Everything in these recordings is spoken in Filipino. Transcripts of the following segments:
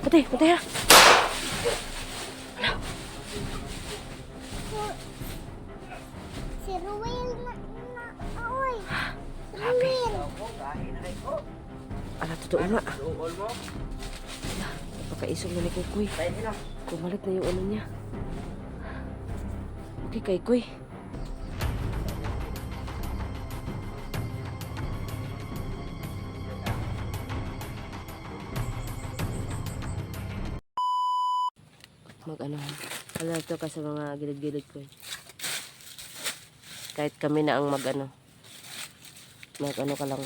Patay, patay ha. Si Ruel oy. Grabe. Ala, totoo nga. Napakaisog na ni Kuy. Kumalat na yung ano niya. Okay kay Kuy. Mag-ano. Wala ito ka sa mga gilid-gilid ko. Kahit kami na ang mag-ano. Mag-ano ka lang.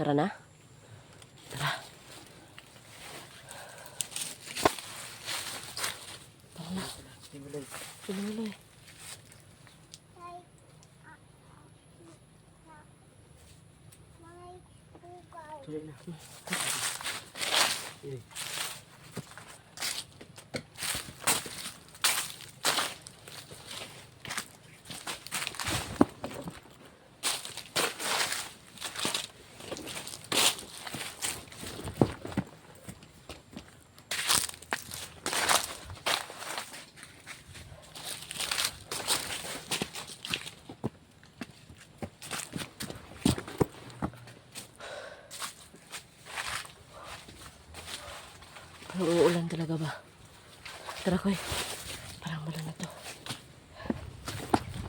Tara na. Tara. Tara na. Simuloy. Parang uulan talaga ba? Tara Koy. Parang malan na to.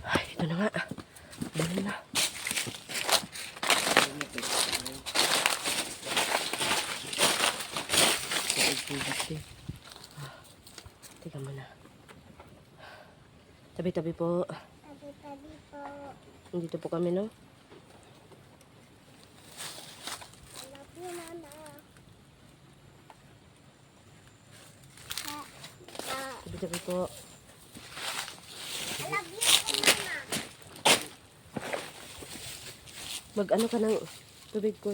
Ay, ito na nga. Dali na. Teka muna. Tabi-tabi po. Tabi-tabi po. Dito po kami, no? I love you, Mama. Tabi-tabi po. I love you, Mama. Mag-ano ka ng tubig ko.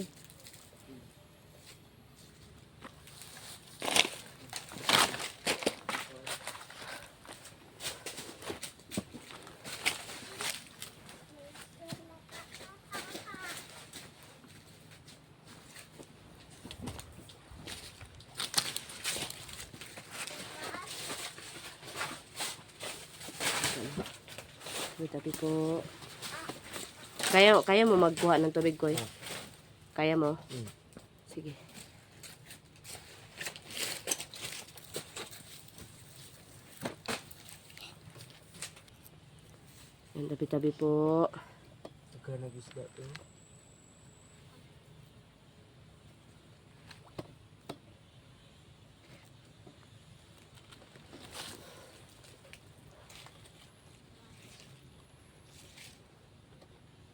Tabi-tabi po. Kaya mo magkuha ng tubig ko eh? Kaya mo? Sige. Yan, tabi-tabi po. Ika nag-isda to.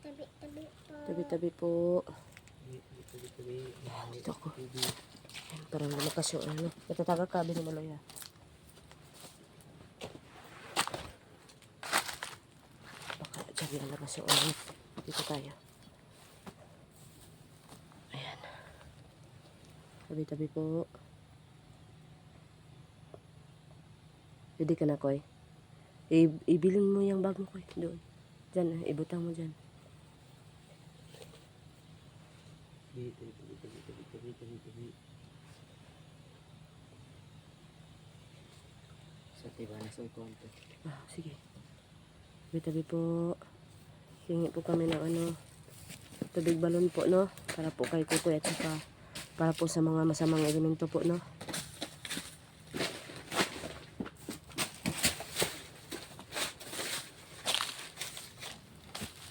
Tabi-tabi po. Tabi-tabi po. Tabi-tabi. Dito ako. Yan, parang lumakas yung ano. Natataga ka, binumaloy ha. Baka dyan lalabas yung ano. Dito tayo. Ayan. Tabi-tabi po. Pwede ka na, Koy. Ibilin mo yung bag mo, Koy. Doon. Dyan, ibutang mo dyan. Tabi. Sa tiba na sa konti. Ah, sige. Tabi-tabi po. Hingi po kami ng ano, tubig balon po, no? Para po kay Kukoy at saka para po sa mga masamang elemento po, no?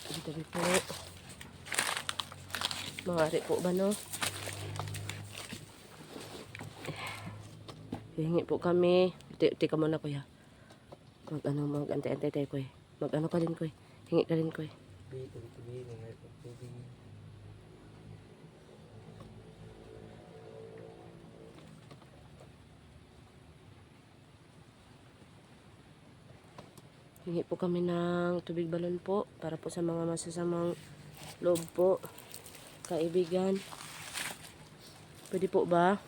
Tabi-tabi po. Mangari po ba, no? Hingi po kami. Tika muna, Kuya. Mag-antay-antay tayo, Kuya. Mag-ano ka din, Kuya. Hingi ka din, Kuya. tabi-tabi, nangyari ang tubig. Hingi po kami ng tubig balon po para po sa mga masasamang loob po. Kaibigan. Pwede po ba?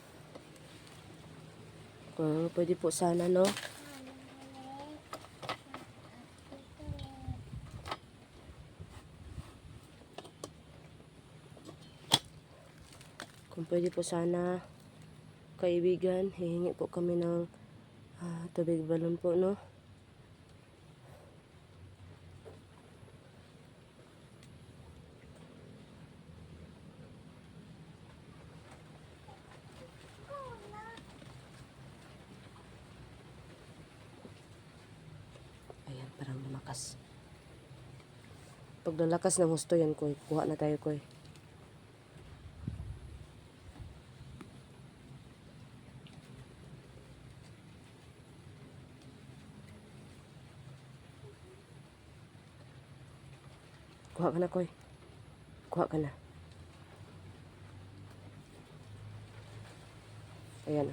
Kung pwede po sana, no? Kung pwede po sana, kaibigan, hihingi po kami ng tubig balon po, no? Ayan, parang lumakas. Pag lalakas ng husto yan, Koy. Kuha na tayo, Koy. Kuha ka na, Koy. Kuha ka na. Ayan.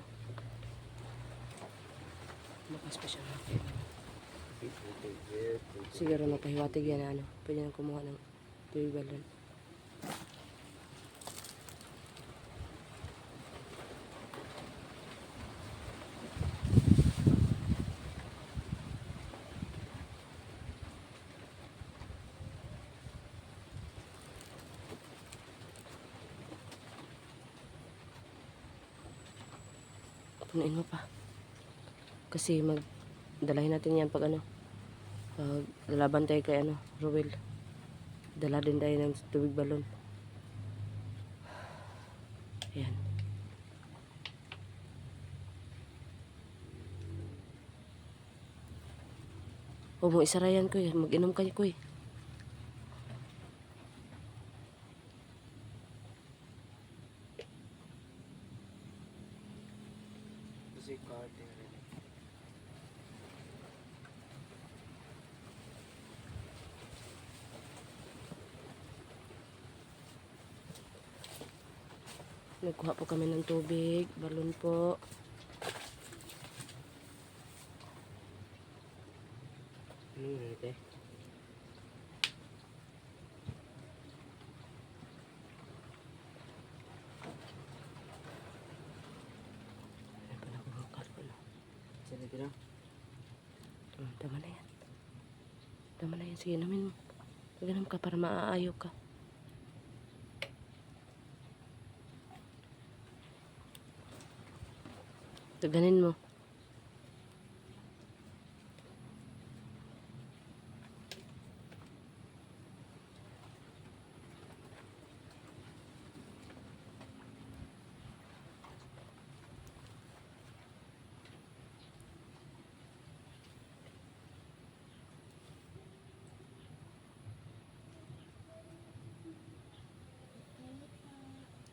Lumakas pa siya. Siguro mapahiwatig yan na ano. Pwede nang kumuha ng tubig balon. Punuin mo pa. Kasi dalahin natin yan pag ano. Pag lalaban tayo kay ano, Ruel. Dala din tayo ng tubig balon. Ayan. Huwag mo isara yan, Kuy. Mag-inom kayo, Kuy. Kasi card rin. Nagkuha po kami ng tubig, balon po. Ano yun, ate? Ayan pa nakukakal ko na. Saan ito na? Tama na yan. Tama na yan. Sige, namin mo. Pag-inom ka para maaayaw ka. Taganin mo.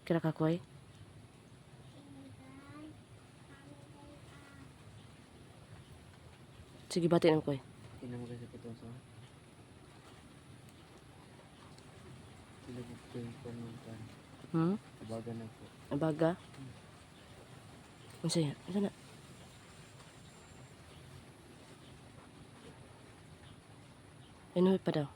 Kira ka, Koy? Sige, bati ng Koy. Tinang ka sa pitoso. Silagit ko yung panutan. Abaga na po. Abaga? Ano sa'yo? Ano na? Inuwi pa daw.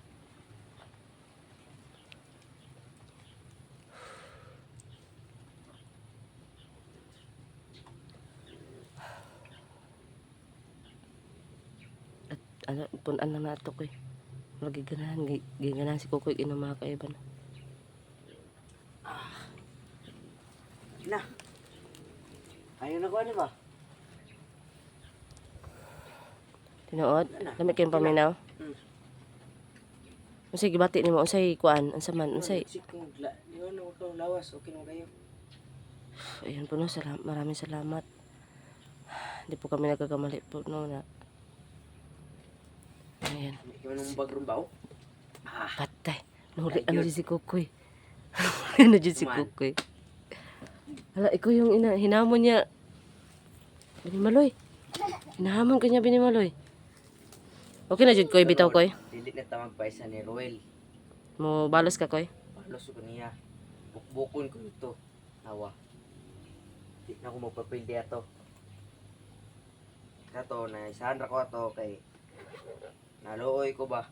Ano, punan lang nato ko eh. Lagi ganahan si Kukoy inom mga kaiban. Na! Ayaw na ko, ano ba? Tinuod, lamig kayong paminaw. Unsay gibati nimo, unsay kuan, unsa man, unsay. Sikong, yun, huwag kang lawas, okay naman kayo. Ayun po no, maraming salamat. Hindi po kami nagkakamali po no na. Ayan. Ikaw nung bagrong bao? Patay. Nahuli ano si Kukoy. Ano si Kuman. Kukoy. Hala, ikaw yung hinamon niya. Binimaloy. Hinahamon ka niya, Binimaloy. Okay na, Jud Koy, bitaw Koy. Dili na tamag paisa ni Roel. Mo balos ka koy. Balos ko niya. Bukbukon ko ito. Nawa. Di na ako magpapildi ato. Kato, na isahan ra ko ato kay naluoy ko ba?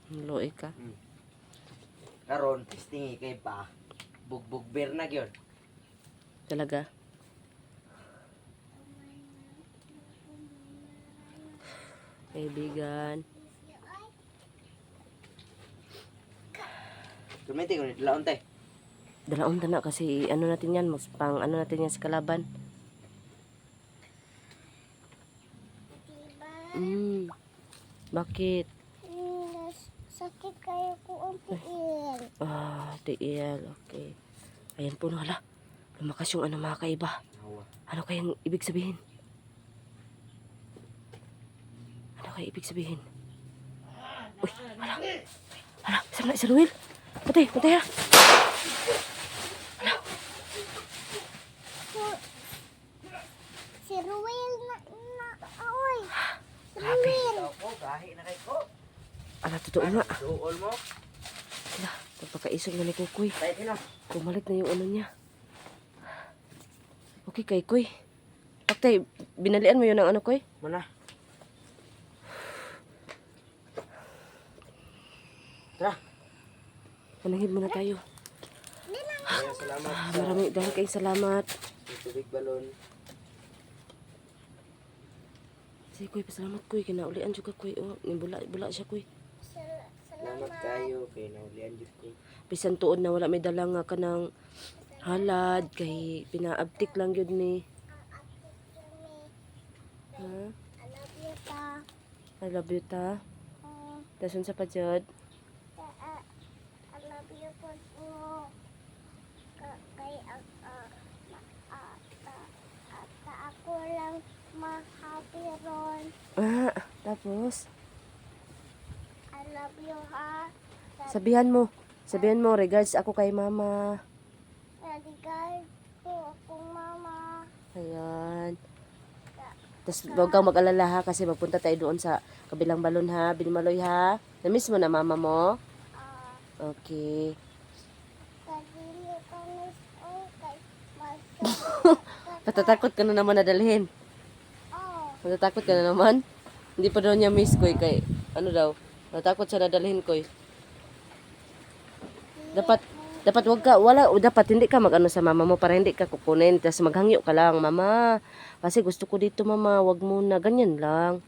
Luoy ka. Karon, testingi kay pa. Bugbugber na gyud. Talaga. Kaibigan. Kumenti ko nito laon te. Dalaon na kasi ano natin yan. Mas pang ano natin yan sa kalaban. Diba? Bakit? Sakit kayo ko ang piil. Tiil. Okay. Ayan po na. Hala. Lumakas yung ano mga kaiba. Nawa. Ano kayang ibig sabihin? Ano kaya ibig sabihin? Uy, hala. Hala, isa na, isa Ruel. Patay, patay ha. Si Ruel oy. Grabe. Ikaw ko, gahi na kay ko. Ala, totoo nga. Duol mo. Hala, pagpakaisog na ni Kukoy. Tayo tino. Bumalik na yung ano niya. Okay, kay Koy. Paktay, binalian mo yun ng ano, Koy? Mana? Tara. Manahid muna tayo. Kaya salamat sa Maraming dahil kayong salamat. tubig balon. Sige, Koy, pasalamat, Koy. Kinaulian juga, Koy. Oh, bula siya, Koy. Salamat kayo kay naulian jud ko. Bisan tuod na wala may dala nga ka ng halad. Kay pinaabtik lang yun ni. Ha? I love you pa. I love you, ta. Uh, Dasun sa pajad. I love you po mo. Kay ako lang ma-happy ron. Tapos, I love you ha. sabihan mo. Sabihan mo, regards ako kay mama. Naligay ko akong mama. Ayan. Tapos huwag kang mag-alala ha, kasi magpunta tayo doon sa kabilang balon ha. Binimaloy ha. Namiss mo na mama mo? Okay. Kadili ko miss kay mas. Natatakot ka na naman na dalhin. Natatakot ka na naman? Hindi pa daw niya miss ko kay ano daw. Natatakot siya na dalhin ko. Dapat dapat hindi ka magano sa mama mo para hindi ka kukunin. Tapos maghangyo ka lang, mama. Kasi gusto ko dito, mama. Wag mo na, ganyan lang.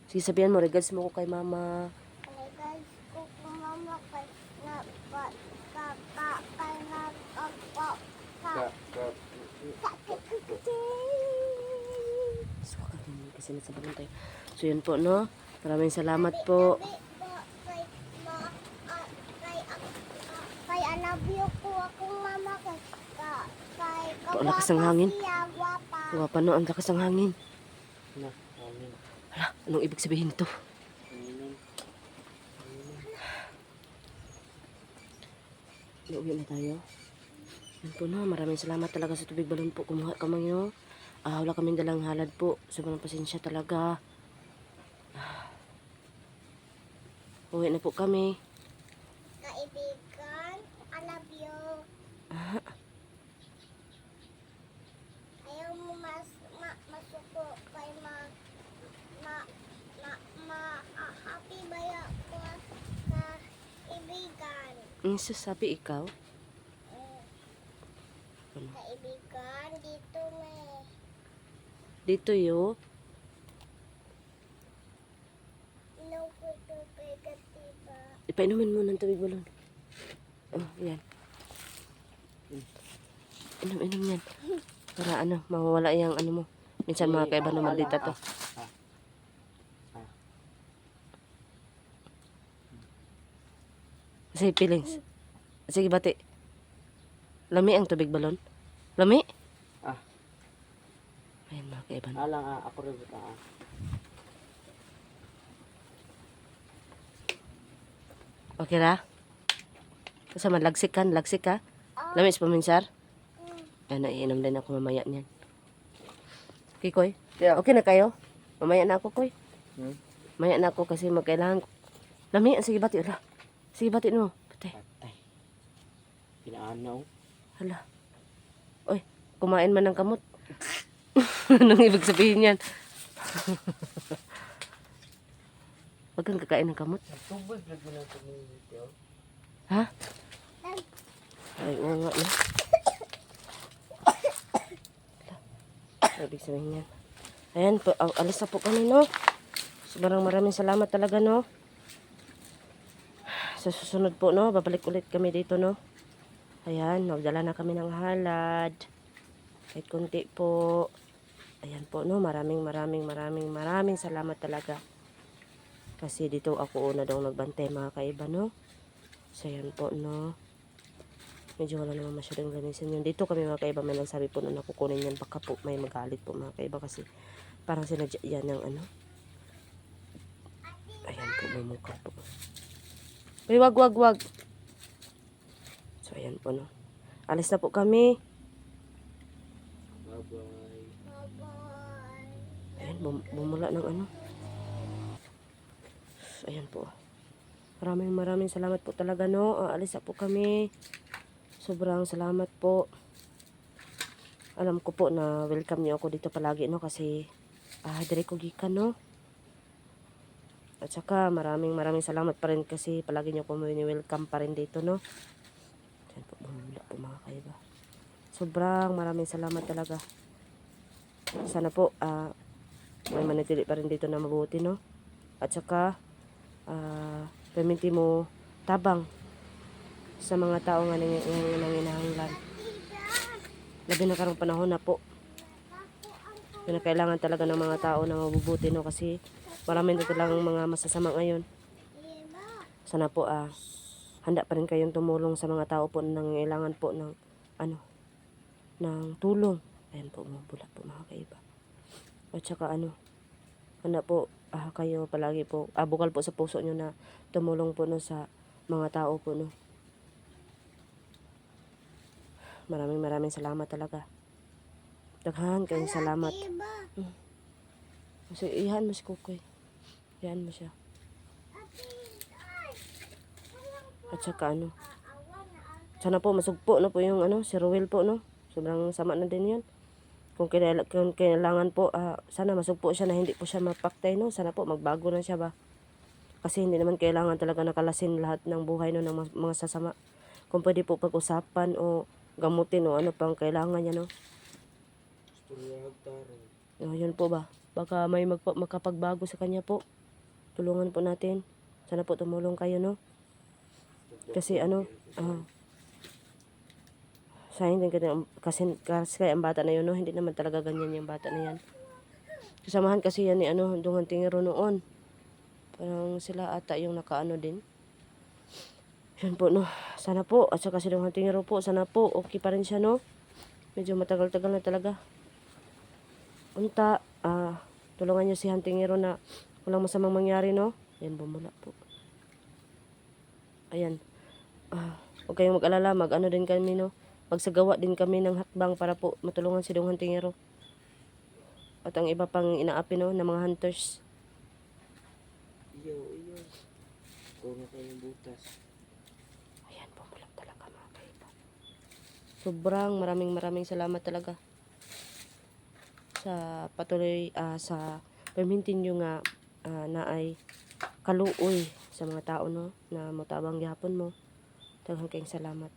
Sige, sabihan mo, regards mo ko kay mama. Naligay ko kung mama kay na kay na So, kasi nasa balon tayo. So, yun po, no? Maraming salamat po. Kay I love you ko akong mama kay Ang lakas ng hangin. Wapa. Wapa, no? Ang lakas ng hangin. Na, amin. Hala, anong ibig sabihin ito? Amin. Uuwi na tayo. Yun po, no? Maraming salamat talaga sa tubig balon po. Kumuha kami, no? Wala kaming dalang halad po. Sobrang pasensya talaga. Uwi na po kami. Kaibigan, I love you. Ayaw mo masuko kay happy baya ko sa kaibigan. Sabi ikaw? Kaibigan, dito may. Dito yo. No po ito negatiba. Ipainumin mo ng tubig balon. Oh, yan. Inom yan. Para ano, mawawala yung ano mo. Minsan mga kaiba na maldita to. Sige, feelings. Sige, bati. Lami ang tubig balon. Lami? Ayan mga kaiba. Alang ako rin buta. Okay ra? Kasama, lagsik ka? Lamis pa minsar? Ano, iinom din ako mamaya niyan. Okay, Koy? Yeah. Okay na kayo? Mamaya na ako, Koy. Hmm? Mamaya na ako kasi magkailangan. Lami, sige bati. Ala. Sige, batin mo. Patay. Patay. Pinaanaw. Hala. Oy, kumain man ng kamot. Anong ibig sabihin yan? Huwag kang kakain ng kamot. Tubig lagi ng community. Oh. Ha? Ay, oo nga na. Ano ibig sabihin yan? Ayan, alis na po kami, no? Sobrang maraming salamat talaga, no? Sa susunod po, no? Babalik ulit kami dito, no? Ayan, magdala na kami ng halad. Kahit konti po. Ayan po, no? Maraming salamat talaga. Kasi dito ako una daw nagbantay, mga kaiba, no? So, ayan po, no? Medyo wala naman masyadong lanisan yun. Dito kami, mga kaiba, may nagsabi po na nakukunin yan. Baka po may magalit po, mga kaiba, kasi parang sinadya yan ng ano. Ayan po, may mukha po. Uy, wag. So, ayan po, no? Alis na po kami. Bye-bye. Bye-bye. Ayan, bumula ng ano. Ayan po. Maraming salamat po talaga, no? Alis na po kami. Sobrang salamat po. Alam ko po na welcome niyo ako dito palagi, no? Kasi, dire ko gikan, no? At saka, maraming salamat pa rin kasi palagi niyo po welcome pa rin dito, no? Ayan po, bumula po, mga kaiba. Sobrang maraming salamat talaga. Sana po, may manatili pa rin dito na mabuti, no? At saka, perminti mo tabang sa mga tao nga nanginahanglan. Labi na karong panahon na po. Yun na kailangan talaga ng mga tao na mabubuti, no? Kasi marami na talagang mga masasama ngayon. Sana po, handa pa rin kayong tumulong sa mga tao po na nangailangan po ng, ng tulong. Ayan po, mabula po, mga kaiba. At saka, handa po, kayo palagi po, bukal po sa puso nyo na tumulong po, no, sa mga tao po, no. Maraming salamat talaga. Daghan kayong salamat. Kasi iyan mo si Kukoy. Iyan mo siya. At saka sana po masugpo na po yung si Ruel po, no. Sobrang sama na din yan. Kung kailangan po, sana masugpo siya na hindi po siya mapaktay, no. Sana po magbago na siya ba. Kasi hindi naman kailangan talaga nakalasin lahat ng buhay, no, ng mga sasama. Kung pwede po pag-usapan o gamutin o ano pang kailangan niya, no. Yun po ba. Baka may makapagbago sa kanya po. Tulungan po natin. Sana po tumulong kayo, no. Kasi sayang din kasi ang bata na yun, no. Hindi naman talaga ganyan yung bata na yan. Kasamahan kasi yan ni Dungan Tingero noon. Parang sila ata yung nakaano din. Yan po, no. Sana po, at saka si Dungan Tingero po, sana po, okay pa rin siya, no. Medyo matagal-tagal na talaga. Unta, tulungan niyo si Hantingero na walang masamang mangyari, no. Yan, bumula po. Ayan. Huwag kayong mag-alala, din kami, no. Magsagawa din kami ng hakbang para po matulungan si Dungan Tingero. At ang iba pang inaapi, no, ng mga hunters. Iyo. Kung na kayong butas. Ayan, bumula talaga, mga kaiba. Sobrang maraming salamat talaga sa patuloy sa permintin nyo nga na ay kaluoy sa mga tao, no, na mutabang gihapon mo. Daghang kayong salamat.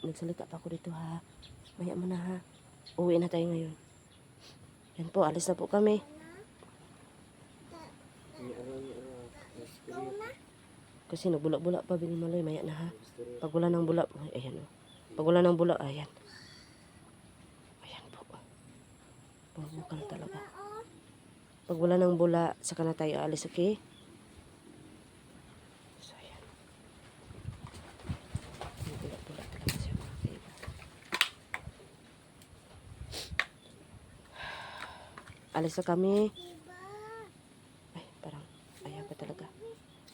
Nagsalita pa ako dito, ha. Maya mo na, ha. Uwi na tayo ngayon. Yan po, alis na po kami. Kasi nagbula-bula pa Bining Maloy, maya na, ha. Pag wala ng bula, ayan, o. Pag wala ng bula, ayan. Ayan po. Bumukal talaga. Pag wala ng bula, saka na tayo alis, okay? So, ayan. Bula-bula talaga siya, mga kaiba. Alis na kami. Ay, parang ayaw pa talaga.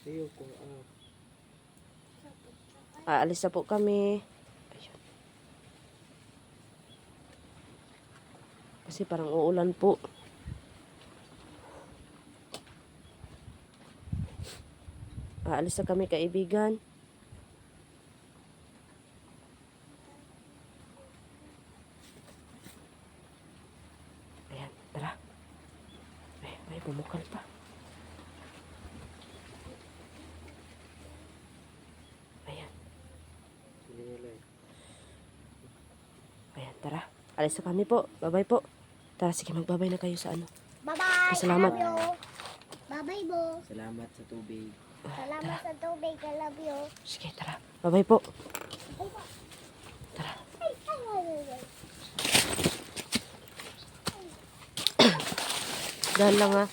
Iyo ko, Aalis na po kami. Ayun. Kasi parang uulan po. Aalis na kami kaibigan. Ayan, tara. Ay, bumukal pa. Ayan. Ayan, tara. Alis na kami po. Bye-bye po. Tara, sige, magbabay na kayo sa ano. Bye-bye. Salamat. I love you. Bye-bye, Bo. Salamat sa tubig. Salamat sa tubig. I love you. Sige, tara. Bye-bye po. Tara. Ay, ay, ay, ay. Dahan lang ha.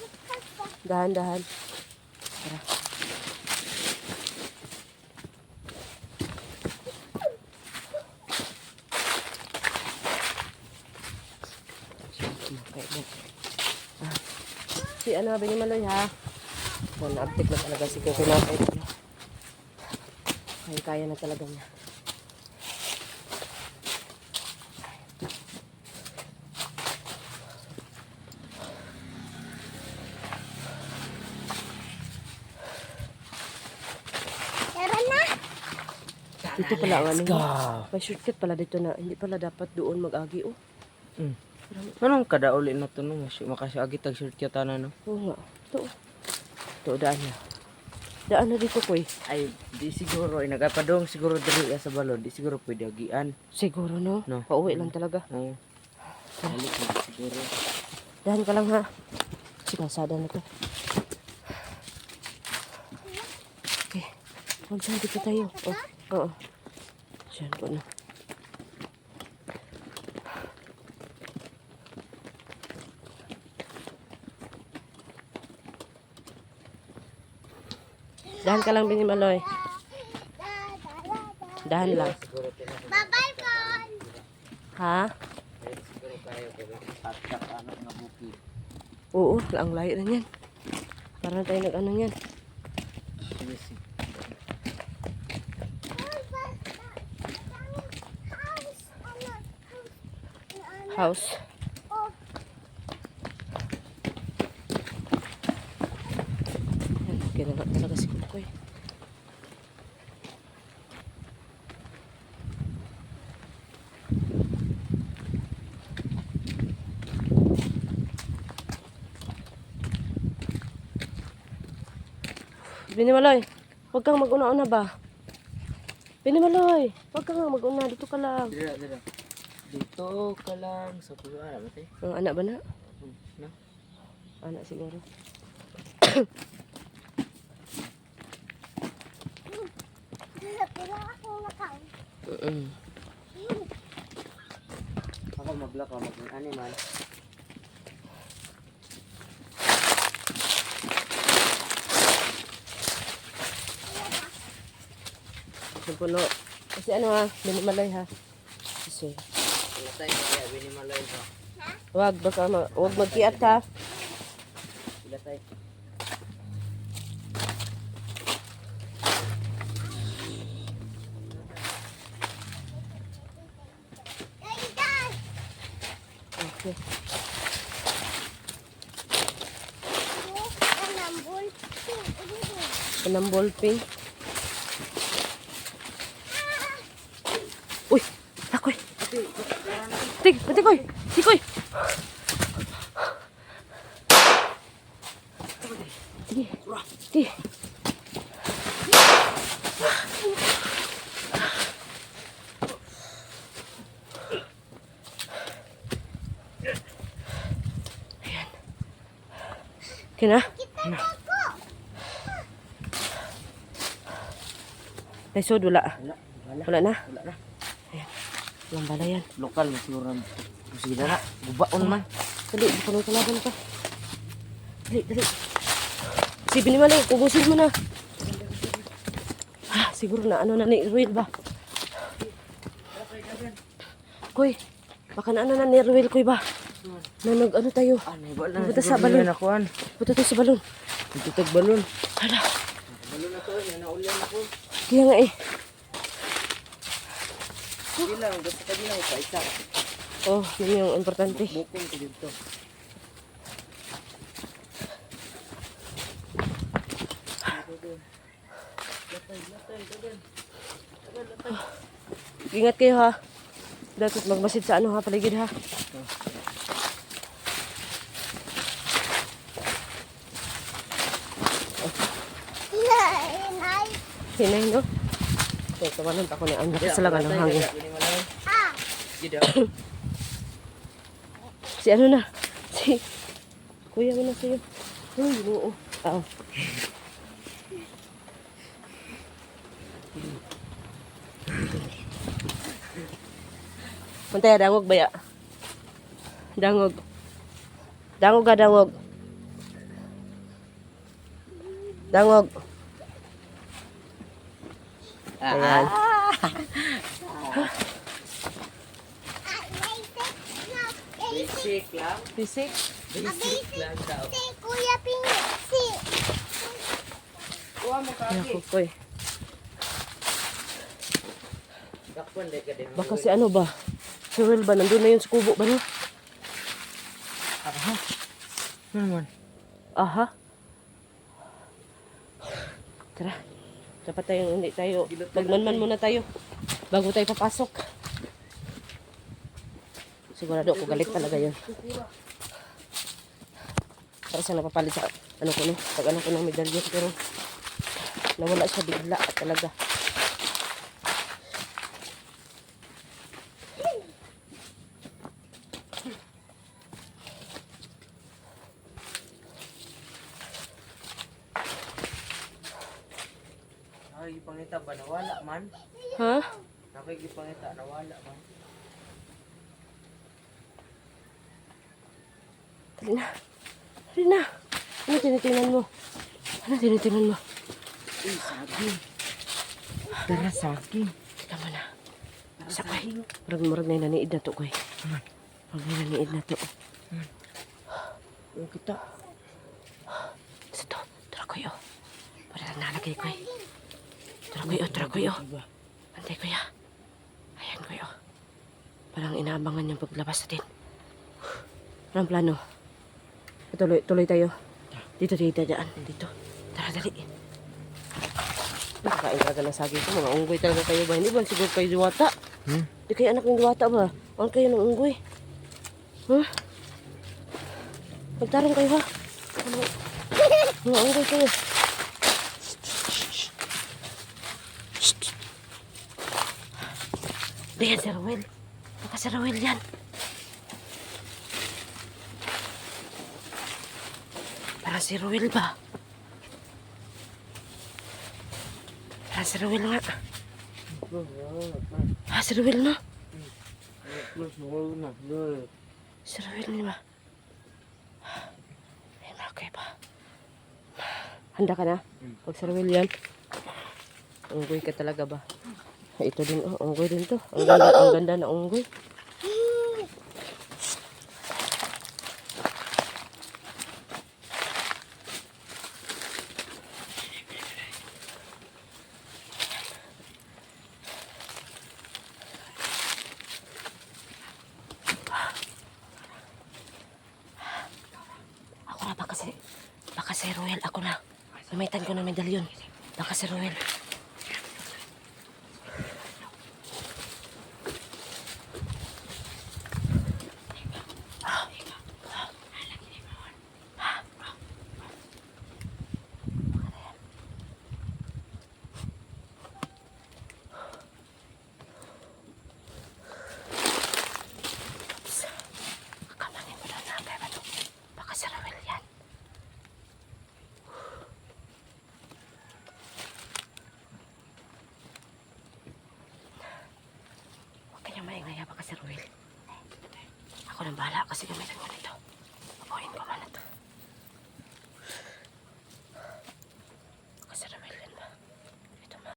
Dahan-dahan. Tara. Si ano, Binimaloy ha. So, na-update na talaga si Kuya Pinapay. Kaya na talaga niya. Tara na. Dito pala ang ano. May shortcut pala dito na. Hindi pala dapat doon mag-agi oh. Anong kadauli na to no? Makasiagit ang shortcut na no? Oo nga. Ito oh. Ito, daan na. Daan na dito ko eh. Ay, di siguro. Nagapadong siguro dali sa balon. Di siguro pwede agian. Siguro no. No. Pauwi lang talaga. Oo. Balik na siguro. Dahan ka lang ha. Si kalsada na to. Okay. Huwag saan dito tayo. Oh. Oo. Diyan po na. Dahan ka lang, Binimaloy. Dahan lang. Bye-bye, Paul. Ha? Siguro kayo. At ano nga buki. Oo, ang layo na yan. Parang tayo nag-ano yan. House. Yan, kinala talaga si Kukoy. Binimaloy, huwag kang mag-una-una ba? Binimaloy, huwag kang mag-una, dito ka lang. Dito ka lang sa puso. Ano ba tayo? Ang anak ba na? No? Anak siguro. Wala akong lakang. Ako maglaka, mag-animal. Yung puno. Kasi ano ha, Binimaloy ha. Kasi, Wala tayo kaya binimalay ko. wag wag magkiat ha. Wala tayo. Okay. Panang ballpen. Uy, takoy. Tik, tikoy. Tikoy. Sige. Sige. Ayan. Okay na? Taysod, wala. Wala na? Wala na. Ayan. Walang bala yan. Lokal na siguro. Sige na. Gubaon man. Dali, puno kalaban pa. Dali, dali. Si Binimaloy, kubusin mo na. Ah, siguro na ano na ni Ruel ba? Koy, baka na ano na ni Ruel, Koy ba? Na ano tayo? Wala na. Punta sa balon. Nakuhan. Punta tayo sa balon. Tutog balon. Hala, Balon na to. Yan na ulan ako. kaya nga eh. Hindi lang. Basta ka din ako pa isa. Oh, yun yung importante. Bukong ko dito. Ingat kayo ha. Dapat magmasid sa ano ha, paligid ha. Inay. Hinay no? Okay, tawanan pa ko ni ang lakas lang ang hangin. Ah. Gida. Si ano na? Si Kuya mo na sa'yo. Uy, oo. Oo. Mantaya, dangog ba ya? Dangog. Dangog ka, dangog. Dangog. Ayan. Basic lang. Bisik. Basic lang daw. Si Kuya Pingi. Si. Kuha mo Ayan kaki. ko, Koy. Dakpan dahil ka din. Baka si ano ba? Si Will ba? Nandun na yun sa kubo ba no? Aha. Naman. Aha. Tara. Dapat tayong hindi tayo. Magmanman muna tayo. Bago tayo papasok. Sigurado ako galit talaga yun. Para sa napapalit sa ano ko no. Pag ano ko ng medalya. Pero nawala siya bigla talaga. Nakikipangita ba? Nawala man. Ha? Nakikipangita. Nawala man. Dali na. Dali na. Ano tinitingnan mo? Ano tinitingnan mo? Uy, saging. Tara, saging. Tika mo na. Sakay. Murag-murag na naniid na to, Koy. Murag na naniid na to. Yung kita. Sa to. Tara, Koy, oh. Para na nalagay, Koy. Tara, Koy, oh. Tara, Koy, oh. Antay, Koy, ah. Ayan, Koy, oh. Parang inaabangan yung paglabas natin. Anong plano? Tuloy tayo. Dito, dyan. Dito. Tara, dali. Nakakain talaga ng saging ko. Mga unggoy talaga kayo ba? Hindi ba siguro kayo diwata? Di kayo anak ng diwata ba? Ang kayo ng unggoy. Huh? Magtarong kayo ha? Ano? Mga unggoy kayo. Diyan si Rowel. Baka si Rowel yan. Para si Rowel ba? Para si Rowel nga. Si Rowel no? Si Rowel ni ba? Ayun na, okay ba? Handa ka na? Pag si Rowel yan. Unggoy ka talaga ba? Ito din, oh, unggoy din to. Ang ganda na unggoy. Ako na, baka si Royal, ako na. Gamitan ko ng medalyon. Baka si Royal. Kamanin mo lang na, kaya ba baka si Royal yan. Huwag kayong maingay, baka si Royal. Ako nang bahala kasi gamitan ko nito. Papuhin ko man ito.